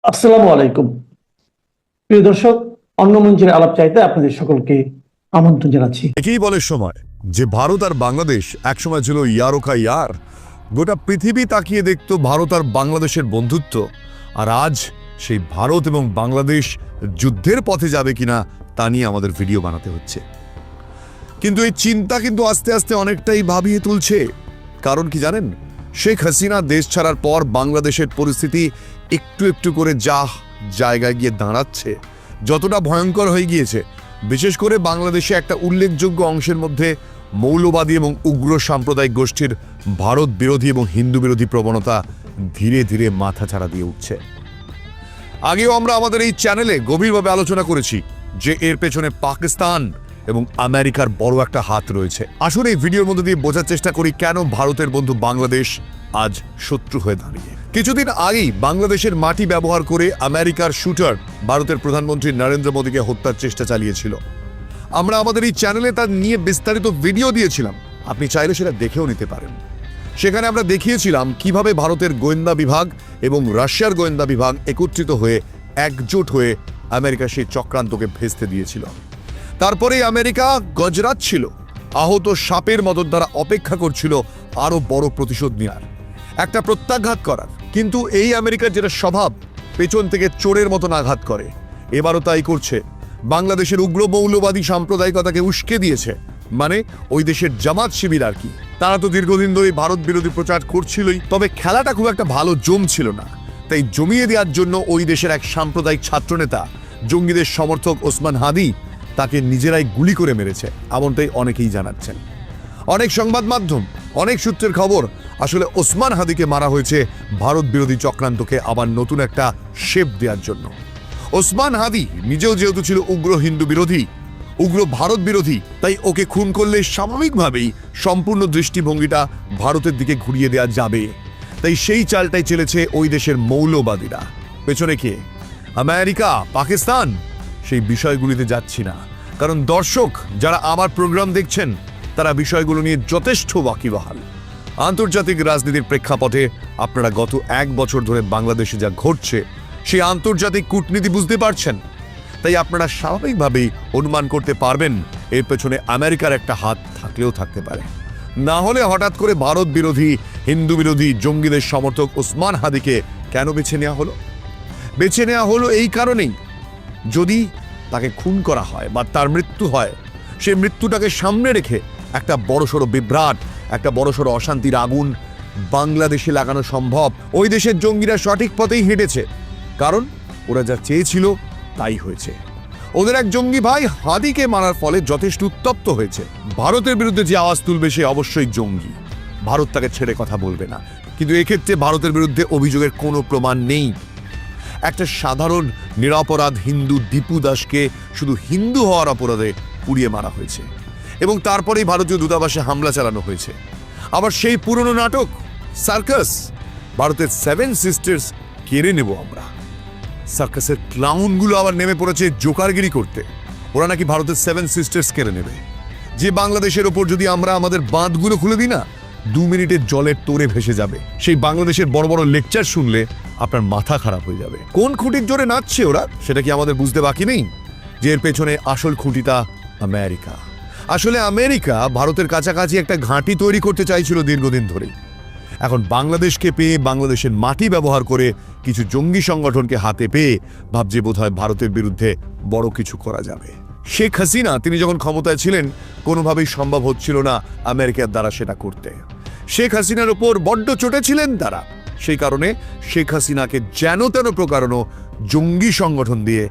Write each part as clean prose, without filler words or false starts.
আসসালামু আলাইকুম। প্রিয় দর্শক, অন্য মঞ্চের আলাপ চাইতে আপনাদের সকলকে আমন্ত্রণ জানাচ্ছি। একেই বলে সময় যে ভারত আর বাংলাদেশ একসময় ছিল ইয়ারো কা ইয়ার। গোটা পৃথিবী তাকিয়ে দেখতো ভারত আর বাংলাদেশের বন্ধুত্ব। আর আজ সেই ভারত এবং বাংলাদেশ যুদ্ধের পথে যাবে কিনা তা নিয়ে আমাদের ভিডিও বানাতে হচ্ছে। কিন্তু এই চিন্তা কিন্তু আস্তে আস্তে অনেকটাই ভাবিয়ে তুলছে। কারণ কি জানেন, শেখ হাসিনা দেশ ছাড়ার পর বাংলাদেশের পরিস্থিতি একটু একটু করে জায়গায় গিয়ে দাঁড়াচ্ছে, যতটা ভয়ঙ্কর হয়ে গিয়েছে। বিশেষ করে বাংলাদেশে একটা উল্লেখযোগ্য অংশের মধ্যে মৌলবাদী এবং উগ্র সাম্প্রদায়িক গোষ্ঠীর ভারত বিরোধী এবং হিন্দু বিরোধী প্রবণতা ধীরে ধীরে মাথাচাড়া দিয়ে উঠছে। আগেও আমরা আমাদের এই চ্যানেলে গভীরভাবে আলোচনা করেছি যে এর পেছনে পাকিস্তান এবং আমেরিকার বড় একটা হাত রয়েছে। আসলে এই ভিডিওর মধ্যে দিয়ে বোঝার চেষ্টা করি কেন ভারতের বন্ধু বাংলাদেশ আজ শত্রু হয়ে দাঁড়িয়ে। কিছুদিন আগেই বাংলাদেশের মাটি ব্যবহার করে আমেরিকার শুটার ভারতের প্রধানমন্ত্রী নরেন্দ্র মোদীকে হত্যার চেষ্টা চালিয়েছিল। আমরা আমাদের এই চ্যানেলে তার নিয়ে বিস্তারিত ভিডিও দিয়েছিলাম, আপনি চাইলে সেটা দেখেও নিতে পারেন। সেখানে আমরা দেখিয়েছিলাম কিভাবে ভারতের গোয়েন্দা বিভাগ এবং রাশিয়ার গোয়েন্দা বিভাগ একত্রিত হয়ে একজোট হয়ে আমেরিকা সেই চক্রান্তকে ভেস্তে দিয়েছিল। তারপরেই আমেরিকা গজরাচ্ছিল, আহত সাপের মদত দ্বারা অপেক্ষা করছিল আরো বড় প্রতিশোধ নেওয়ার, একটা প্রত্যাঘাত করার। কিন্তু এই আমেরিকার যেটা স্বভাব, পেছন থেকে চোরের মতন আঘাত করে, এবারও তাই করছে। বাংলাদেশের উগ্র মৌলবাদী সাম্প্রদায়িকতাকে উস্কে দিয়েছে, মানে ওই দেশের জামাত শিবির আর কি। তারা তো দীর্ঘদিন ধরে ভারত বিরোধী প্রচার করছিলই, তবে খেলাটা খুব একটা ভালো জমছিল না। তাই জমিয়ে দেওয়ার জন্য ওই দেশের এক সাম্প্রদায়িক ছাত্রনেতা, জঙ্গিদের সমর্থক ওসমান হাদি, তাকে নিজেরাই গুলি করে মেরেছে, এমনটাই অনেকেই জানাচ্ছেন। অনেক সংবাদ মাধ্যম, অনেক সূত্রের খবর, আসলে ওসমান হাদিকে মারা হয়েছে ভারত বিরোধী চক্রান্তকে আবার নতুন একটা শেপ দেওয়ার জন্য। ওসমান হাদি নিজেও যেহেতু ছিল উগ্র হিন্দু বিরোধী, উগ্র ভারত বিরোধী, তাই ওকে খুন করলে স্বাভাবিকভাবেই সম্পূর্ণ দৃষ্টিভঙ্গিটা ভারতের দিকে ঘুরিয়ে দেওয়া যাবে। তাই সেই চালটাই চলেছে ওই দেশের মৌলবাদীরা। পেছনে কে? আমেরিকা, পাকিস্তান? সেই বিষয়গুলিতে যাচ্ছি না, কারণ দর্শক যারা আমার প্রোগ্রাম দেখছেন তারা বিষয়গুলো নিয়ে যথেষ্ট ওয়াকিবহাল। আন্তর্জাতিক রাজনীতির প্রেক্ষাপটে আপনারা গত 1 বছর ধরে বাংলাদেশে যা ঘটছে সেই আন্তর্জাতিক কূটনীতি বুঝতে পারছেন। তাই আপনারা স্বাভাবিকভাবেই অনুমান করতে পারবেন এর পেছনে আমেরিকার একটা হাত থাকলেও থাকতে পারে। না হলে হঠাৎ করে ভারত বিরোধী, হিন্দু বিরোধী জঙ্গিদের সমর্থক ওসমান হাদিকে কেন বেছে নেওয়া হলো? বেছে নেওয়া হলো এই কারণেই, যদি তাকে খুন করা হয় বা তার মৃত্যু হয়, সেই মৃত্যুটাকে সামনে রেখে একটা বড়সড় বিভ্রাট, একটা বড়সড় অশান্তির আগুন বাংলাদেশে লাগানো সম্ভব। ওই দেশের জঙ্গিরা সঠিক পথেই হেঁটেছে, কারণ ওরা যা চেয়েছিল তাই হয়েছে। ওদের এক জঙ্গি ভাই হাদিকে মারার ফলে যথেষ্ট উত্তপ্ত হয়েছে। ভারতের বিরুদ্ধে যে আওয়াজ তুলবে সে অবশ্যই জঙ্গি, ভারত তাকে ছেড়ে কথা বলবে না। কিন্তু এক্ষেত্রে ভারতের বিরুদ্ধে অভিযোগের কোনো প্রমাণ নেই। একটা সাধারণ নিরপরাধ হিন্দু দীপু দাসকে শুধু হিন্দু হওয়ার অপরাধে পুড়িয়ে মারা হয়েছে এবং তারপরেই ভারতীয় দূতাবাসে হামলা চালানো হয়েছে। আবার সেই পুরনো নাটক সার্কাস, ভারতের 7 সিস্টার্স কেড়ে নেব আমরা। সার্কাসের ক্লাউনগুলো আবার নেমে পড়েছে জোকারগিরি করতে। ওরা নাকি ভারতের 7 সিস্টার্স কেড়ে নেবে। যে বাংলাদেশের ওপর যদি আমরা আমাদের বাঁধগুলো খুলে দিই না, 2 মিনিটের জলের তোড়ে ভেসে যাবে। সেই বাংলাদেশের বড় বড় লেকচার শুনলে আপনার মাথা খারাপ হয়ে যাবে। কোন খুঁটির জোরে নাচছে ওরা, সেটা কি আমাদের বুঝতে বাকি নেই? যে এর পেছনে আসল খুঁটিটা আমেরিকা। আসলে আমেরিকা ভারতের কাছাকাছি একটা ঘাঁটি তৈরি করতে চাইছিল দীর্ঘদিন ধরেই। এখন বাংলাদেশকে পেয়ে, বাংলাদেশের মাটি ব্যবহার করে কিছু জঙ্গি সংগঠনকে হাতে পেয়ে ভাবছে বোধহয় ভারতের বিরুদ্ধে বড় কিছু করা যাবে। শেখ হাসিনা তিনি যখন ক্ষমতায় ছিলেন কোনোভাবেই সম্ভব হচ্ছিল না আমেরিকার দ্বারা সেটা করতে। শেখ হাসিনার ওপর বড্ড চটেছিলেন তারা। সেই কারণে শেখ হাসিনাকে যেন তেন প্রকারণ জঙ্গি সংগঠন দিয়ে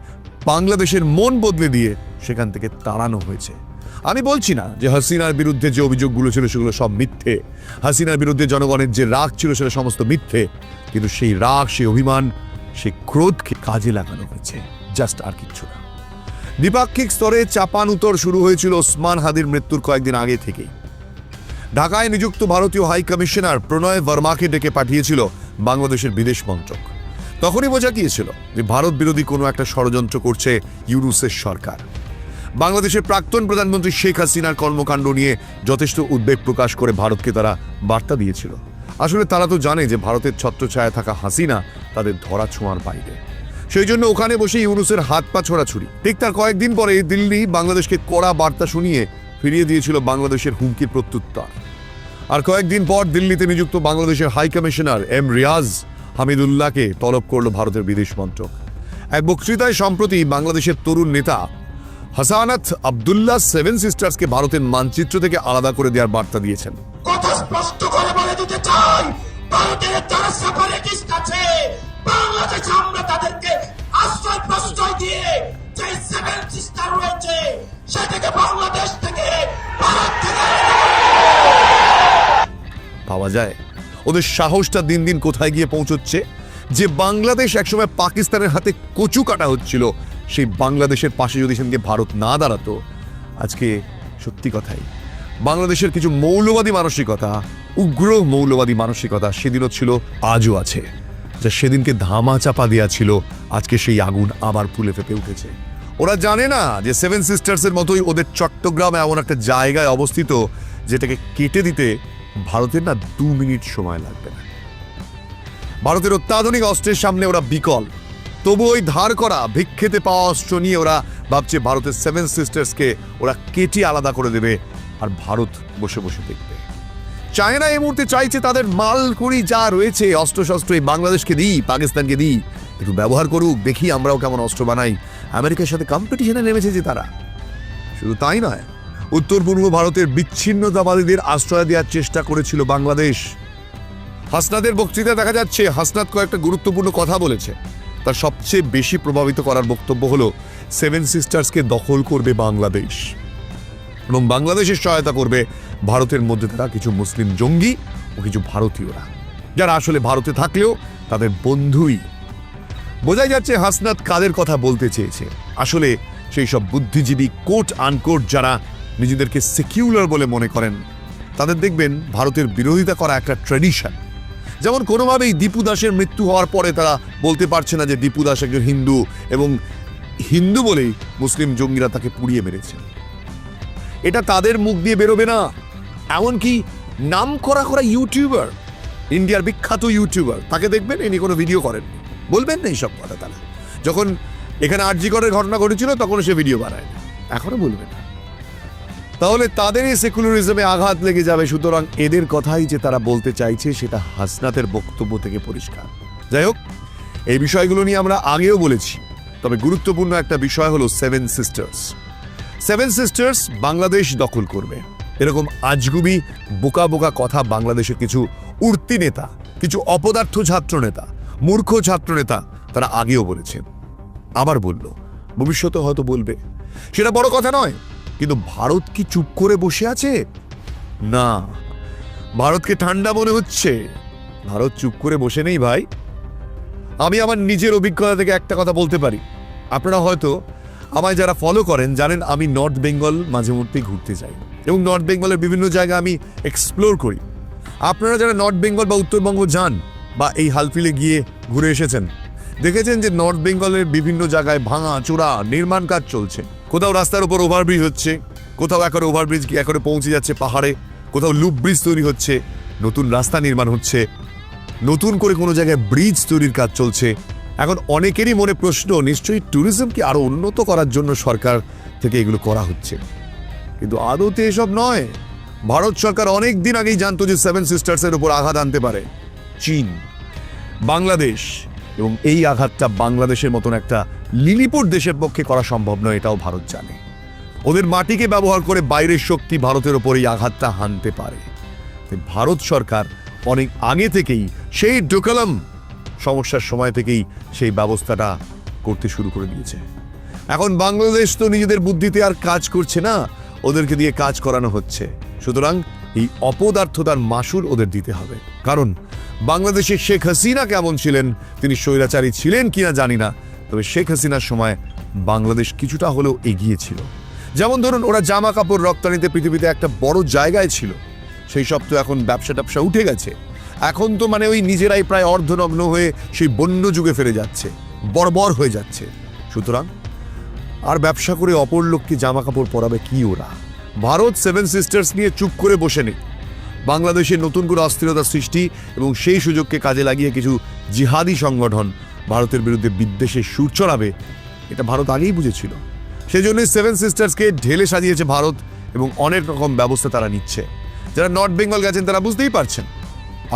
বাংলাদেশের মন বদলে দিয়ে সেখান থেকে তাড়ানো হয়েছে। আমি বলছি না যে হাসিনার বিরুদ্ধে যে অভিযোগগুলো ছিল সেগুলো সব মিথ্যে, হাসিনার বিরুদ্ধে জনগণের যে রাগ ছিল সেটা সমস্ত মিথ্যে, কিন্তু সেই রাগ, সেই অভিমান, সেই ক্রোধকে কাজে লাগানো হয়েছে, জাস্ট আর কিচ্ছু না। দ্বিপাক্ষিক স্তরে চাপানুতর শুরু হয়েছিল ওসমান হাদির মৃত্যুর কয়েকদিন আগে থেকেই। ঢাকায় নিযুক্ত ভারতীয় হাই কমিশনার প্রণয় বর্মাকে ডেকে পাঠিয়েছিল বাংলাদেশের বিদেশ মন্ত্রক। তখনই বোঝা গিয়েছিল যে ভারত বিরোধী কোনো একটা ষড়যন্ত্র করছে ইউনূসের সরকার। বাংলাদেশের প্রাক্তন প্রধানমন্ত্রী শেখ হাসিনার কর্মকাণ্ড নিয়ে যথেষ্ট উদ্বেগ প্রকাশ করে ভারতকে তারা বার্তা দিয়েছিল। আসলে তারা তো জানে যে ভারতের ছত্রছায়া থাকা হাসিনা তাদের ধরা ছোঁয়ার বাইরে। সেই জন্য ওখানে বসে ইউনূসের হাত পা ছোড়াছুড়ি। ঠিক তার কয়েকদিন পরে দিল্লি বাংলাদেশকে কড়া বার্তা শুনিয়ে ফিরিয়ে দিয়েছিল বাংলাদেশের হুমকির প্রত্যুত্তর। আর কয়েকদিন পর দিল্লিতে নিযুক্ত বাংলাদেশের হাই কমিশনার এম রিয়াজ হামিদুল্লাহকে তলব করল ভারতের বিদেশ মন্ত্রক। এক বক্তৃতায় সম্প্রতি বাংলাদেশের তরুণ নেতা হাসানাত আব্দুল্লাহ সেভেন সিস্টার্সকে ভারতের মানচিত্র থেকে আলাদা করে দেওয়ার বার্তা দিয়েছেন। কথা স্পষ্ট করে বলে দিতে চাই, ভারতের যারা সেপারেটিস্ট আছে, বাংলাদেশে আমরা তাদেরকে আশ্রয় প্রশ্রয় দিয়ে যে সেভেন সিস্টার রয়েছে সেটাকে বাংলাদেশ থেকে, ভারত থেকে পাওয়া যায়। ওদের সাহসটা দিন দিন কোথায় গিয়ে পৌঁছচ্ছে। যে বাংলাদেশ একসময় পাকিস্তানের হাতে কচু কাটা হচ্ছিল, সেই বাংলাদেশের পাশে যদি সেদিকে ভারত না দাঁড়াতো, আজকে সত্যি কথাই বাংলাদেশের কিছু মৌলবাদী মানসিকতা, উগ্র মৌলবাদী মানসিকতা সেদিনও ছিল, আজও আছে। যা সেদিনকে ধামা চাপা দেওয়া ছিল, আজকে সেই আগুন আবার ফুলে ফেপে উঠেছে। ওরা জানে না যে সেভেন সিস্টার্সের মতোই ওদের চট্টগ্রাম এমন একটা জায়গায় অবস্থিত যেটাকে কেটে দিতে ভারতের না 2 মিনিট সময় লাগবে না। ভারতের অত্যাধুনিক অস্ত্রের সামনে ওরা বিকল, তবু ওই ধার করা ভিক্ষেতে পাওয়া অস্ত্র নিয়ে ওরা ভাবছে ভারতের সেভেন সিস্টার্সকে ওরা কেটে আলাদা করে দেবে, আর ভারত বসে বসে দেখবে। চায়না এই মুহূর্তে চাইছে তাদের মাল করি যা রয়েছে অস্ত্রশস্ত্র এই বাংলাদেশকে দিই, পাকিস্তানকে দিই, একটু ব্যবহার করুক, দেখি আমরাও কেমন অস্ত্র বানাই। আমেরিকার সাথে কম্পিটিশনে নেমেছে যে তারা। শুধু তাই নয়, উত্তর পূর্ব ভারতের বিচ্ছিন্নতাবাদীদের আশ্রয় দেওয়ার চেষ্টা করেছিল বাংলাদেশ। হাসনাতের বক্তৃতায় দেখা যাচ্ছে হাসনাত কয়েকটা গুরুত্বপূর্ণ কথা বলেছে। তার সবচেয়ে বেশি প্রভাবিত করার বক্তব্য হলো সেভেন সিস্টার্সকে দখল করবে বাংলাদেশ এবং বাংলাদেশের সহায়তা করবে ভারতের মধ্যে থাকা কিছু মুসলিম জঙ্গি ও কিছু ভারতীয়রা, যারা আসলে ভারতে থাকলেও তাদের বন্ধুই। বোঝাই যাচ্ছে হাসনাত কাদের কথা বলতে চেয়েছে। আসলে সেই সব বুদ্ধিজীবী কোট আনকোট যারা নিজেদেরকে সেকিউলার বলে মনে করেন, তাদের দেখবেন ভারতের বিরোধিতা করা একটা ট্র্যাডিশন। যেমন কোনোভাবেই দীপু দাসের মৃত্যু হওয়ার পরে তারা বলতে পারছে না যে দীপু দাস একজন হিন্দু এবং হিন্দু বলেই মুসলিম জঙ্গিরা তাকে পুড়িয়ে মেরেছে। এটা তাদের মুখ দিয়ে বেরোবে না। এমনকি নাম করা ইউটিউবার, ইন্ডিয়ার বিখ্যাত ইউটিউবার, তাকে দেখবেন ইনি কোনো ভিডিও করেন, বলবেন না এইসব কথা। তারা যখন এখানে আরজিকরের ঘটনা ঘটেছিল তখন সে ভিডিও বানায়, এখনো বলবে না। তাহলে তাদের এই সেকুলারিজমে আঘাত লেগে যাবে। সুতরাং এদের কথাই যে তারা বলতে চাইছে সেটা হাসনাতের বক্তব্য থেকে পরিষ্কার। যাই হোক, এই বিষয়গুলো নিয়ে আমরা আগেও বলেছি, তবে গুরুত্বপূর্ণ একটা বিষয় হলো seven sisters. Seven sisters Bangladesh দখল করবে, এরকম আজগুবি বোকা বোকা কথা বাংলাদেশের কিছু উর্তি নেতা, কিছু অপদার্থ ছাত্র নেতা, মূর্খ ছাত্র নেতা তারা আগেও বলেছেন, আবার বলল, ভবিষ্যতে হয়তো বলবে। সেটা বড় কথা নয়, কিন্তু ভারত কি চুপ করে বসে আছে? না, ভারতকে ঠান্ডা মনে হচ্ছে। ভারত চুপ করে বসে নেই ভাই। আমি আমার নিজের অভিজ্ঞতা থেকে একটা কথা বলতে পারি। আপনারা হয়তো আমায় যারা ফলো করেন জানেন আমি নর্থ বেঙ্গল মাঝে মধ্যেই ঘুরতে যাই এবং নর্থ বেঙ্গলের বিভিন্ন জায়গা আমি এক্সপ্লোর করি। আপনারা যারা নর্থ বেঙ্গল বা উত্তরবঙ্গ যান বা এই হালফিলে গিয়ে ঘুরে এসেছেন, দেখেছেন যে নর্থ বেঙ্গলের বিভিন্ন জায়গায় ভাঙা চোরা নির্মাণ কাজ চলছে। কোথাও রাস্তার উপর ওভারব্রিজ হচ্ছে, কোথাও একরে ওভারব্রিজ গিয়ে একরে পৌঁছে যাচ্ছে পাহাড়ে, কোথাও লুপ ব্রিজ তৈরি হচ্ছে, নতুন রাস্তা নির্মাণ হচ্ছে, নতুন করে কোনো জায়গায় ব্রিজ তৈরির কাজ চলছে। এখন অনেকেরই মনে প্রশ্ন, নিশ্চয়ই ট্যুরিজমকে আরো উন্নত করার জন্য সরকার থেকে এগুলো করা হচ্ছে, কিন্তু আদতে এসব নয়। ভারত সরকার অনেক দিন আগেই জানতো যে সেভেন সিস্টার্সের উপর আঘাত আনতে পারে চীন, বাংলাদেশ, এবং এই আঘাতটা বাংলাদেশের মতন একটা লিলিপুট দেশের পক্ষে করা সম্ভব নয়, এটাও ভারত জানে। ওদের মাটিকে ব্যবহার করে বাইরের শক্তি ভারতের ওপর এই আঘাতটা হানতে পারে। ভারত সরকার অনেক আগে থেকেই, সেই ডোকালাম সমস্যার সময় থেকেই সেই ব্যবস্থাটা করতে শুরু করে দিয়েছে। এখন বাংলাদেশ তো নিজেদের বুদ্ধিতে আর কাজ করছে না, ওদেরকে দিয়ে কাজ করানো হচ্ছে। সুতরাং এই অপদার্থতার মাসুল ওদের দিতে হবে। কারণ বাংলাদেশে শেখ হাসিনা কেমন ছিলেন, তিনি স্বৈরাচারী ছিলেন কিনা জানি না, তবে শেখ হাসিনার সময় বাংলাদেশ কিছুটা হলেও এগিয়ে ছিল। যেমন ধরুন, ওরা জামা কাপড় রপ্তানিতে পৃথিবীতে একটা বড় জায়গায় ছিল, সেই সব তো এখন ব্যবসা ট্যাবসা উঠে গেছে। এখন তো মানে ওই নিজেরাই প্রায় অর্ধনগ্ন হয়ে সেই বন্য যুগে ফিরে যাচ্ছে, বর্বর হয়ে যাচ্ছে। সুতরাং আর ব্যবসা করে অপর লোককে জামা কাপড় পরাবে কি ওরা? ভারত সেভেন সিস্টার্স নিয়ে চুপ করে বসে নেই। বাংলাদেশে নতুন করে অস্থিরতা সৃষ্টি এবং সেই সুযোগকে কাজে লাগিয়ে কিছু জিহাদি সংগঠন ভারতের বিরুদ্ধে বিদ্বেষের সুর চড়াবে, এটা ভারত আগেই বুঝেছিল। সেজন্যই সেভেন সিস্টার্সকে ঢেলে সাজিয়েছে ভারত এবং অনেক রকম ব্যবস্থা তারা নিচ্ছে। যারা নর্থ বেঙ্গল গেছেন তারা বুঝতেই পারছেন।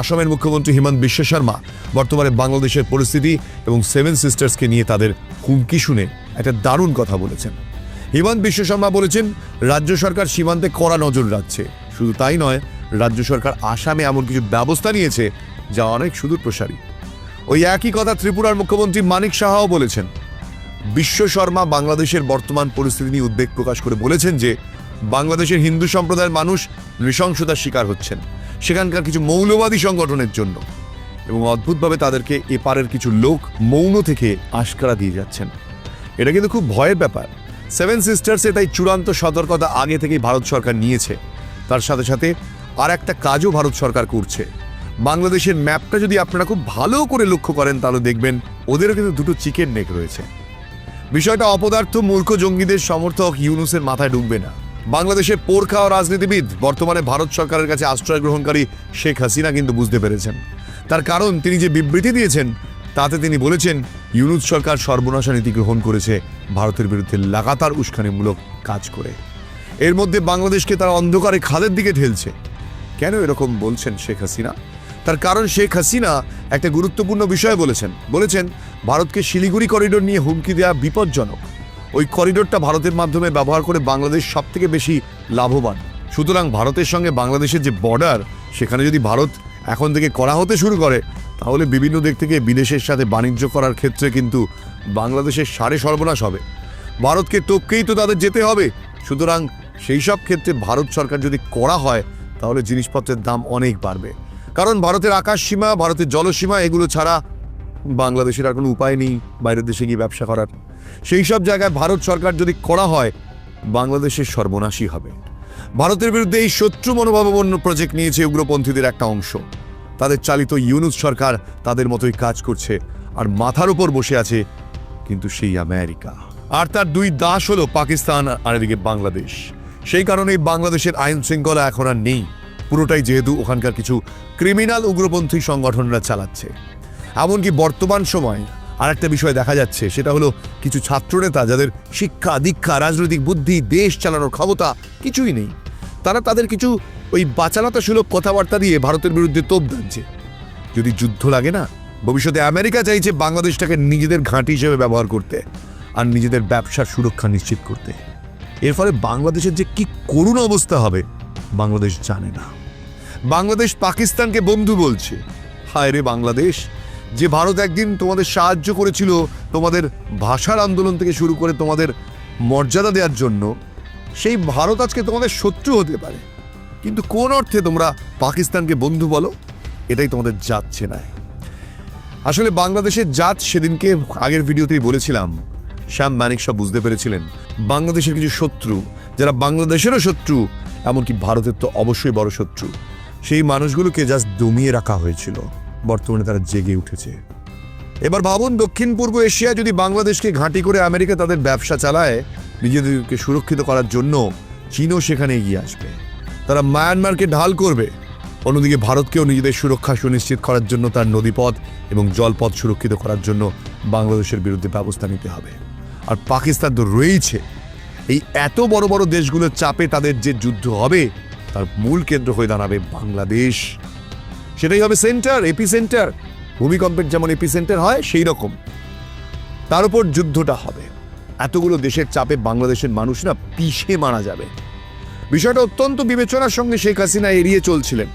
আসামের মুখ্যমন্ত্রী হিমন্ত বিশ্ব শর্মা বর্তমানে বাংলাদেশের পরিস্থিতি এবং সেভেন সিস্টার্সকে নিয়ে তাদের হুমকি শুনে একটা দারুণ কথা বলেছেন। হিমন্ত বিশ্ব শর্মা বলেছেন রাজ্য সরকার সীমান্তে কড়া নজর রাখছে। শুধু তাই নয়, রাজ্য সরকার আসামে এমন কিছু ব্যবস্থা নিয়েছে যা অনেক সুদূর প্রসারী। ওই একই কথা ত্রিপুরার মুখ্যমন্ত্রী মানিক সাহাও বলেছেন। বিশ্ব শর্মা বাংলাদেশের বর্তমান পরিস্থিতি নিয়ে উদ্বেগ প্রকাশ করে বলেছেন যে বাংলাদেশের হিন্দু সম্প্রদায়ের মানুষ নৃশংসতার শিকার হচ্ছেন সেখানকার কিছু মৌলবাদী সংগঠনের জন্য, এবং অদ্ভুতভাবে তাদেরকে এপারের কিছু লোক মৌন থেকে আশকারা দিয়ে যাচ্ছেন। এটা কিন্তু খুব ভয়ের ব্যাপার। সেভেন সিস্টার্সে তাই চূড়ান্ত সতর্কতা আগে থেকেই ভারত সরকার নিয়েছে। তার সাথে সাথে আর একটা কাজও ভারত সরকার করছে। বাংলাদেশের ম্যাপটা যদি আপনারা খুব ভালো করে লক্ষ্য করেন তাহলে দেখবেন ওদেরও কিন্তু দুটো চিকেন নেক রয়েছে। বিষয়টা অপদার্থ মূর্খ জঙ্গিদের সমর্থক ইউনুসের মাথায় ঢুকবে না। বাংলাদেশের পোরখা ও রাজনীতিবিদ বর্তমানে ভারত সরকারের কাছে আশ্রয় গ্রহণকারী শেখ হাসিনা কিন্তু বুঝতে পেরেছেন। তার কারণ তিনি যে বিবৃতি দিয়েছেন তাতে তিনি বলেছেন ইউনুস সরকার সর্বনাশা নীতি গ্রহণ করেছে ভারতের বিরুদ্ধে লাগাতার উস্কানিমূলক কাজ করে। এর মধ্যে বাংলাদেশকে তারা অন্ধকারে খাদের দিকে ঠেলছে। কেন এরকম বলছেন শেখ হাসিনা? তার কারণ শেখ হাসিনা একটা গুরুত্বপূর্ণ বিষয় বলেছেন ভারতকে শিলিগুড়ি করিডোর নিয়ে হুমকি দেওয়া বিপজ্জনক। ওই করিডোরটা ভারতের মাধ্যমে ব্যবহার করে বাংলাদেশ সব থেকে বেশি লাভবান। সুতরাং ভারতের সঙ্গে বাংলাদেশের যে বর্ডার সেখানে যদি ভারত এখন থেকে করা হতে শুরু করে তাহলে বিভিন্ন দিক থেকে বিদেশের সাথে বাণিজ্য করার ক্ষেত্রে কিন্তু বাংলাদেশের সারে সর্বনাশ হবে। ভারতকে টপকেই তো তাদের যেতে হবে। সুতরাং সেই সব ক্ষেত্রে ভারত সরকার যদি করা হয় তাহলে জিনিসপত্রের দাম অনেক বাড়বে। কারণ ভারতের আকাশ সীমা, ভারতের জলসীমা এগুলো ছাড়া বাংলাদেশের আর কোনো উপায় নেই বাইরের দেশে গিয়ে ব্যবসা করার। সেই সব জায়গায় ভারত সরকার যদি করা হয় বাংলাদেশের সর্বনাশই হবে। ভারতের বিরুদ্ধে এই শত্রু মনোভাবাপন্ন প্রজেক্ট নিয়েছে উগ্রপন্থীদের একটা অংশ। তাদের চালিত ইউনুস সরকার তাদের মতোই কাজ করছে, আর মাথার উপর বসে আছে কিন্তু সেই আমেরিকা। আর তার দুই দাস হলো পাকিস্তান আর এদিকে বাংলাদেশ। সেই কারণেই বাংলাদেশের আইন শৃঙ্খলা এখন আর নেই, পুরোটাই যেহেতু ওখানকার কিছু ক্রিমিনাল উগ্রপন্থী সংগঠনরা চালাচ্ছে। এমনকি বর্তমান সময় আর একটা বিষয় দেখা যাচ্ছে, সেটা হলো কিছু ছাত্রনেতা যাদের শিক্ষা দীক্ষা রাজনৈতিক বুদ্ধি দেশ চালানোর ক্ষমতা কিছুই নেই, তারা তাদের কিছু ওই বাচালতাসুলভ কথাবার্তা দিয়ে ভারতের বিরুদ্ধে তোপ দাঁড়ছে। যদি যুদ্ধ লাগে না, ভবিষ্যতে আমেরিকা চাইছে বাংলাদেশটাকে নিজেদের ঘাঁটি হিসেবে ব্যবহার করতে আর নিজেদের ব্যবসার সুরক্ষা নিশ্চিত করতে। এর ফলে বাংলাদেশের যে কি করুণ অবস্থা হবে বাংলাদেশ জানে না। বাংলাদেশ পাকিস্তানকে বন্ধু বলছে। হায় রে বাংলাদেশ, যে ভারত একদিন তোমাদের সাহায্য করেছিল তোমাদের ভাষার আন্দোলন থেকে শুরু করে তোমাদের মর্যাদা দেওয়ার জন্য, সেই ভারত আজকে তোমাদের শত্রু হতে পারে। কিন্তু কোন অর্থে তোমরা পাকিস্তানকে বন্ধু বলো? এটাই তোমাদের যাচ্ছে না। আসলে বাংলাদেশের জাত সেদিনকে আগের ভিডিওতেই বলেছিলাম, শ্যাম মানিক সব বুঝতে পেরেছিলেন। বাংলাদেশের কিছু শত্রু যারা বাংলাদেশেরও শত্রু, এমনকি ভারতের তো অবশ্যই বড় শত্রু, সেই মানুষগুলোকে জাস্ট দমিয়ে রাখা হয়েছিল। বর্তমানে তারা জেগে উঠেছে। এবার ভাবুন, দক্ষিণ পূর্ব এশিয়া যদি বাংলাদেশকে ঘাঁটি করে আমেরিকা তাদের ব্যবসা চালায়, নিজেদেরকে সুরক্ষিত করার জন্য চীনও সেখানে এগিয়ে আসবে। তারা মায়ানমারকে ঢাল করবে। অন্যদিকে ভারতকেও নিজেদের সুরক্ষা সুনিশ্চিত করার জন্য তার নদীপথ এবং জলপথ সুরক্ষিত করার জন্য বাংলাদেশের বিরুদ্ধে ব্যবস্থা নিতে হবে। আর পাকিস্তান তো রয়েছে। এই এত বড় বড় দেশগুলোর চাপে তাদের যে যুদ্ধ হবে তার মূল কেন্দ্র হয়ে দাঁড়াবে বাংলাদেশ। সেটাই হবে সেন্টার, এপিসেন্টার। ভূমিকম্পের যেমন এপিসেন্টার হয় সেই রকম তার উপর যুদ্ধটা হবে। এতগুলো দেশের চাপে বাংলাদেশের মানুষ না পিষে মারা যাবে। বিষয়টা অত্যন্ত বিবেচনার সঙ্গে শেখ হাসিনা এড়িয়ে চলছিলেন,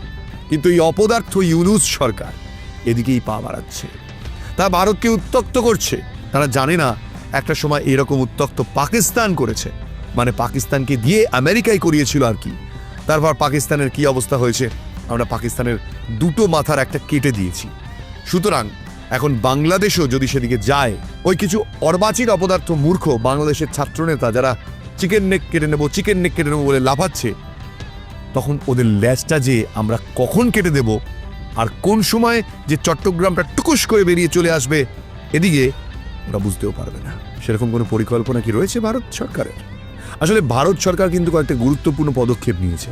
কিন্তু এই অপদার্থ ইউনুস সরকার এদিকেই পা বাড়াচ্ছে। তা ভারতকে উত্তক্ত করছে। তারা জানে না একটা সময় এরকম উত্তক্ত পাকিস্তান করেছে, মানে পাকিস্তানকে দিয়ে আমেরিকায় করিয়েছিল আর কি। তারপর পাকিস্তানের কি অবস্থা হয়েছে, আমরা পাকিস্তানের দুটো মাথার একটা কেটে দিয়েছি। সুতরাং এখন বাংলাদেশও যদি সেদিকে যায়, ওই কিছু অর্বাচীন অপদার্থ মূর্খ বাংলাদেশের ছাত্রনেতা যারা চিকেন নেক কেটে নেবো বলে লাফাচ্ছে, তখন ওদের ল্যাজটা যে আমরা কখন কেটে দেব আর কোন সময় যে চট্টগ্রামটা টুকুস করে বেরিয়ে চলে আসবে এদিকে ওরা বুঝতেও পারবে না। সেরকম কোনো পরিকল্পনা কি রয়েছে ভারত সরকারের? আসলে ভারত সরকার কিন্তু কয়েকটা গুরুত্বপূর্ণ পদক্ষেপ নিয়েছে।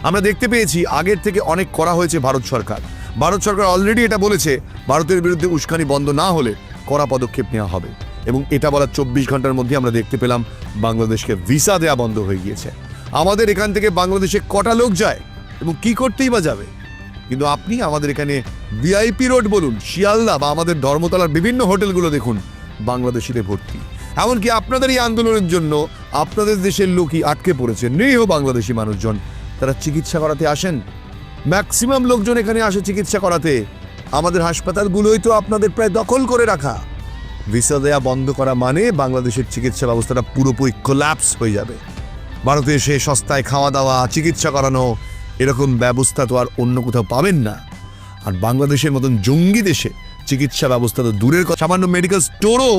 আমরা দেখতে পেয়েছি আগের থেকে অনেক করা হয়েছে ভারত সরকার। ভারত সরকার অলরেডি এটা বলেছে, ভারতের বিরুদ্ধে উস্কানি বন্ধ না হলে কড়া পদক্ষেপ নেওয়া হবে। এবং এটা বলার 24 ঘন্টার মধ্যে আমরা দেখতে পেলাম বাংলাদেশকে ভিসা দেওয়া বন্ধ হয়ে গিয়েছে। আমাদের এখান থেকে বাংলাদেশে কটা লোক যায় এবং কি করতেই বা যাবে? কিন্তু আপনি আমাদের এখানে ভিআইপি রোড বলুন, শিয়ালদা বা আমাদের ধর্মতলার বিভিন্ন হোটেলগুলো দেখুন বাংলাদেশিদের ভর্তি। এমনকি আপনাদের এই আন্দোলনের জন্য আপনাদের দেশের লোকই আটকে পড়েছে, নিরীহ বাংলাদেশি মানুষজন। তারা চিকিৎসা করাতে আসেন, ম্যাক্সিমাম লোকজন এখানে আসে চিকিৎসা করাতে। আমাদের হাসপাতালগুলোই তো আপনাদের প্রায় দখল করে রাখা। ভিসা দেয়া বন্ধ করা মানে বাংলাদেশের চিকিৎসা ব্যবস্থাটা পুরোপুরি কোল্যাপস হয়ে যাবে। ভারতে এসে সস্তায় খাওয়া দাওয়া, চিকিৎসা করানো, এরকম ব্যবস্থা তো আর অন্য কোথাও পাবেন না। আর বাংলাদেশের মতন জঙ্গি দেশে চিকিৎসা ব্যবস্থা তো দূরের কথা, সামান্য মেডিকেল স্টোরও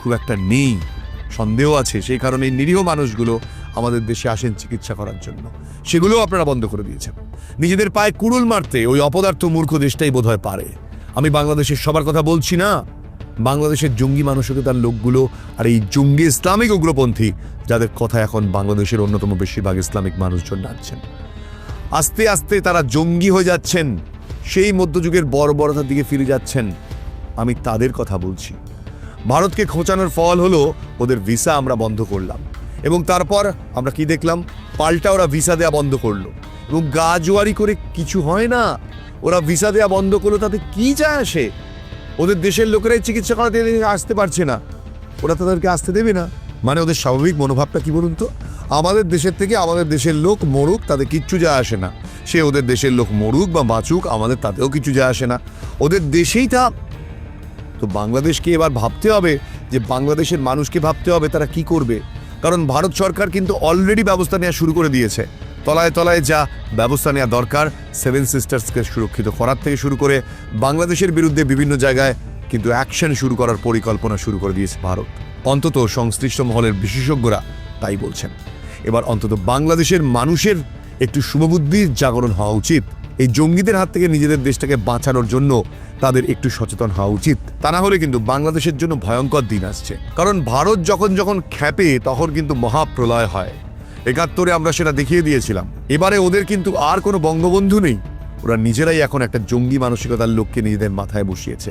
খুব একটা নেই, সন্দেহ আছে। সেই কারণে নিরীহ মানুষগুলো আমাদের দেশে আসেন চিকিৎসা করার জন্য, সেগুলোও আপনারা বন্ধ করে দিয়েছেন। নিজেদের পায়ে কুড়ুল মারতে ওই অপদার্থ মূর্খ দেশটাই বোধহয় পারে। আমি বাংলাদেশের সবার কথা বলছি না, বাংলাদেশের জঙ্গি মানসিকতার লোকগুলো আর এই জঙ্গি ইসলামিক উগ্রপন্থী যাদের কথা এখন বাংলাদেশের অন্যতম বেশিরভাগ ইসলামিক মানুষজন ডাকছেন, আস্তে আস্তে তারা জঙ্গি হয়ে যাচ্ছেন, সেই মধ্যযুগের বর্বরতার দিকে ফিরে যাচ্ছেন। আমি তাদের কথা বলছি। ভারতকে খোঁচানোর ফল হলো ওদের ভিসা আমরা বন্ধ করলাম, এবং তারপর আমরা কি দেখলাম? পাল্টা ওরা ভিসা দেওয়া বন্ধ করলো। এবং গা জোয়ারি করে কিছু হয় না, ওরা ভিসা দেওয়া বন্ধ করলো, তাতে কি যায় আসে? ওদের দেশের লোকেরাই চিকিৎসা করাতে আসতে পারছে না, ওরা তাদেরকে আসতে দেবে না। মানে ওদের স্বাভাবিক মনোভাবটা কি বলুন তো? আমাদের দেশের থেকে আমাদের দেশের লোক মরুক, তাদের কিচ্ছু যায় আসে না। সে ওদের দেশের লোক মরুক বা বাঁচুক, আমাদের তাতেও কিছু যায় আসে না, ওদের দেশেই থাক। তো বাংলাদেশকে এবার ভাবতে হবে যে বাংলাদেশের মানুষকে ভাবতে হবে তারা কি করবে। কারণ ভারত সরকার কিন্তু অলরেডি ব্যবস্থা নেওয়া শুরু করে দিয়েছে। তলায় তলায় যা ব্যবস্থা নেওয়া দরকার, সেভেন সিস্টার্সকে সুরক্ষিত করার থেকে শুরু করে বাংলাদেশের বিরুদ্ধে বিভিন্ন জায়গায় কিন্তু অ্যাকশন শুরু করার পরিকল্পনা শুরু করে দিয়েছে ভারত। অন্তত সংশ্লিষ্ট মহলের বিশেষজ্ঞরা তাই বলছেন। এবার অন্তত বাংলাদেশের মানুষের একটু শুভবুদ্ধির জাগরণ হওয়া উচিত। এই জঙ্গিদের হাত থেকে নিজেদের দেশটাকে বাঁচানোর জন্য তাদের একটু সচেতন হওয়া উচিত। তা না হলে কিন্তু বাংলাদেশের জন্য ভয়ঙ্কর দিন আসছে। কারণ ভারত যখন যখন খ্যাপে তখন কিন্তু মহাপ্রলয় হয়। ৭১ আমরা সেটা দেখিয়ে দিয়েছিলাম। এবারে ওদের কিন্তু আর কোনো বঙ্গবন্ধু নেই, ওরা নিজেরাই এখন একটা জঙ্গি মানসিকতার লোককে নিজেদের মাথায় বসিয়েছে।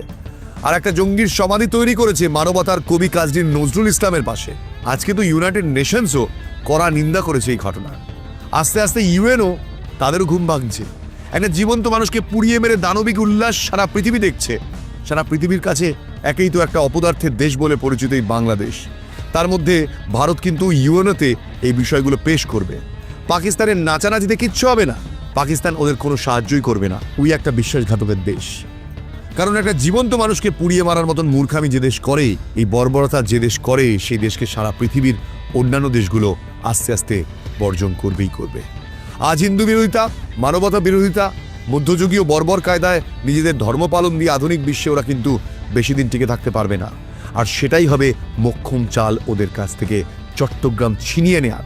আর একটা জঙ্গির সমাধি তৈরি করেছে মানবতার কবি কাজী নজরুল ইসলামের পাশে। আজকে তো ইউনাইটেড নেশনসও কড়া নিন্দা করেছে এই ঘটনা। আস্তে আস্তে ইউএনও তাদেরও ঘুম ভাঙছে। একটা জীবন্ত মানুষকে পুড়িয়ে মেরে দানবিক উল্লাস সারা পৃথিবী দেখছে। সারা পৃথিবীর কাছে একেই তো একটা অপদার্থের দেশ বলে পরিচিত এই বাংলাদেশ। তার মধ্যে ভারত কিন্তু ইউএনওতে এই বিষয়গুলো পেশ করবে। পাকিস্তানের নাচানাচিতে কিচ্ছু হবে না, পাকিস্তান ওদের কোনো সাহায্যই করবে না। ওই একটা বিশ্বাসঘাতকের দেশ। কারণ একটা জীবন্ত মানুষকে পুড়িয়ে মারার মতন মূর্খামি যে দেশ করে, এই বর্বরতা যে দেশ করে, সেই দেশকে সারা পৃথিবীর অন্যান্য দেশগুলো আস্তে আস্তে বর্জন করবেই করবে। আজ হিন্দু বিরোধিতা, মানবতা বিরোধিতা, মধ্যযুগীয় বর্বর কায়দায় নিজেদের ধর্ম পালন দিয়ে আধুনিক বিশ্বে ওরা কিন্তু বেশি দিন টিকে থাকতে পারবে না। আর সেটাই হবে মোক্ষম চাল ওদের কাছ থেকে চট্টগ্রাম ছিনিয়ে নেয়ার।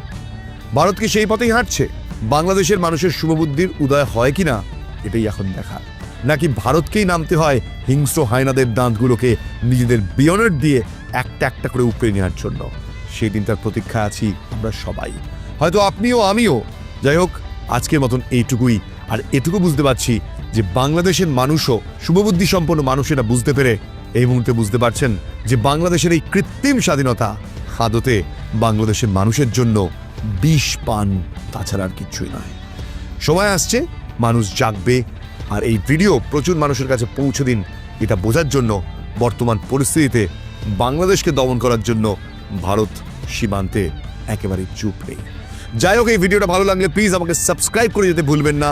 ভারতকে সেই পথেই হাঁটছে। বাংলাদেশের মানুষের শুভবুদ্ধির উদয় হয় কিনা এটাই এখন দেখা, নাকি ভারতকেই নামতে হয় হিংস্র হায়নাদের দাঁতগুলোকে নিজেদের বিয়নের দিয়ে একটা একটা করে উপড়ে নেওয়ার জন্য। সেই দিনটার প্রতীক্ষায় আছি আমরা সবাই, হয়তো আপনিও আমিও। যাই হোক, আজকের মতন এইটুকুই। আর এটুকু বুঝতে পারছি যে বাংলাদেশের মানুষও, শুভবুদ্ধি সম্পন্ন মানুষেরা বুঝতে পেরে এই মুহূর্তে বুঝতে পারছেন যে বাংলাদেশের এই কৃত্রিম স্বাধীনতা আদতে বাংলাদেশের মানুষের জন্য বিষ পান, তাছাড়া আর কিচ্ছুই নয়। সময় আসছে, মানুষ জাগবে। আর এই ভিডিও প্রচুর মানুষের কাছে পৌঁছে দিন, এটা বোঝার জন্য বর্তমান পরিস্থিতিতে বাংলাদেশকে দমন করার জন্য ভারত সীমান্তে একেবারে চুপ নেই। যাই হোক, এই ভিডিওটা ভালো লাগলে প্লিজ আমাকে সাবস্ক্রাইব করে যেতে ভুলবেন না।